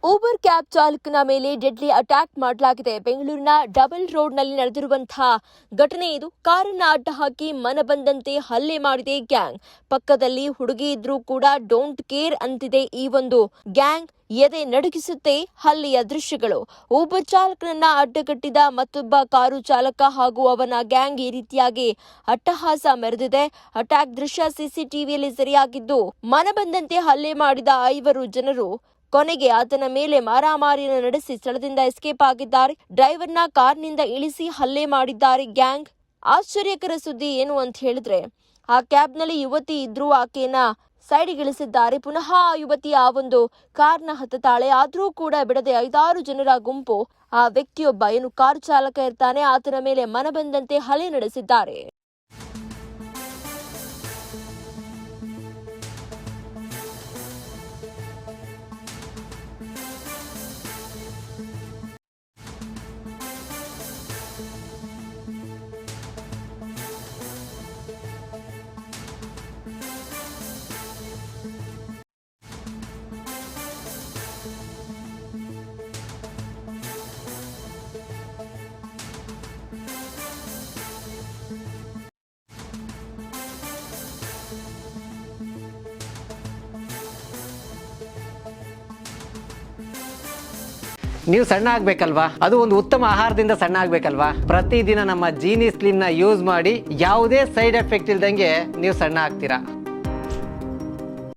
Uber cab ಚಾಲಕನ ಮೇಲೆ deadly attack ಮಾಡಲಾಗಿದೆ. ಬೆಂಗಳೂರಿನ ಡಬಲ್ ರೋಡ್ನಲ್ಲಿ ನಡೆದಿರುವಂತಹ ಘಟನೆ ಇದು. ಕಾರನ್ನ ಅಡ್ಡ ಹಾಕಿ ಮನಬಂದಂತೆ ಹಲ್ಲೆ ಮಾಡಿದೆ ಗ್ಯಾಂಗ್. ಪಕ್ಕದಲ್ಲಿ ಹುಡುಗಿ ಇದ್ರೂ ಕೂಡ ಡೋಂಟ್ ಕೇರ್ ಅಂತಿದೆ ಈ ಒಂದು ಗ್ಯಾಂಗ್. ಎದೆ ನಡುಗಿಸುತ್ತೆ ಹಲ್ಲೆಯ ದೃಶ್ಯಗಳು. ಊಬರ್ ಚಾಲಕನನ್ನ ಅಡ್ಡಗಟ್ಟಿದ ಮತ್ತೊಬ್ಬ ಕಾರು ಚಾಲಕ ಹಾಗೂ ಅವನ ಗ್ಯಾಂಗ್ ಈ ರೀತಿಯಾಗಿ ಅಟ್ಟಹಾಸ ಮೆರೆದಿದೆ. ಅಟ್ಯಾಕ್ ದೃಶ್ಯ ಸಿಸಿಟಿವಿಯಲ್ಲಿ ಸೆರೆಯಾಗಿದ್ದು, ಮನಬಂದಂತೆ ಹಲ್ಲೆ ಮಾಡಿದ 5 ಜನರು ಕೊನೆಗೆ ಆತನ ಮೇಲೆ ಮಾರಾಮಾರಿಯನ್ನು ನಡೆಸಿ ಸ್ಥಳದಿಂದ ಎಸ್ಕೇಪ್ ಆಗಿದ್ದಾರೆ. ಡ್ರೈವರ್ನ ಕಾರ್ನಿಂದ ಇಳಿಸಿ ಹಲ್ಲೆ ಮಾಡಿದ್ದಾರೆ ಗ್ಯಾಂಗ್. ಆಶ್ಚರ್ಯಕರ ಸುದ್ದಿ ಏನು ಅಂತ ಹೇಳಿದ್ರೆ, ಆ ಕ್ಯಾಬ್ನಲ್ಲಿ ಯುವತಿ ಇದ್ರೂ ಆಕೆಯನ್ನ ಸೈಡಿಗಿಳಿಸಿದ್ದಾರೆ. ಪುನಃ ಆ ಯುವತಿ ಆ ಒಂದು ಕಾರ್ನ ಹತ್ತುತ್ತಾಳೆ. ಆದರೂ ಕೂಡ ಬಿಡದೆ 5-6 ಜನರ ಗುಂಪು ಆ ವ್ಯಕ್ತಿಯೊಬ್ಬ ಏನು ಕಾರು ಚಾಲಕ ಇರ್ತಾನೆ ಆತನ ಮೇಲೆ ಮನಬಂದಂತೆ ಹಲ್ಲೆ ನಡೆಸಿದ್ದಾರೆ. ನೀವು ಸಣ್ಣ ಆಗ್ಬೇಕಲ್ವಾ? ಅದು ಒಂದು ಉತ್ತಮ ಆಹಾರದಿಂದ ಸಣ್ಣ ಆಗ್ಬೇಕಲ್ವಾ? ಪ್ರತಿದಿನ ನಮ್ಮ ಜೀನಿ ಸ್ಲಿಮ್ ನ ಯೂಸ್ ಮಾಡಿ ಯಾವುದೇ ಸೈಡ್ ಎಫೆಕ್ಟ್ ಇಲ್ದಂಗೆ ನೀವು ಸಣ್ಣ ಆಗ್ತೀರಾ.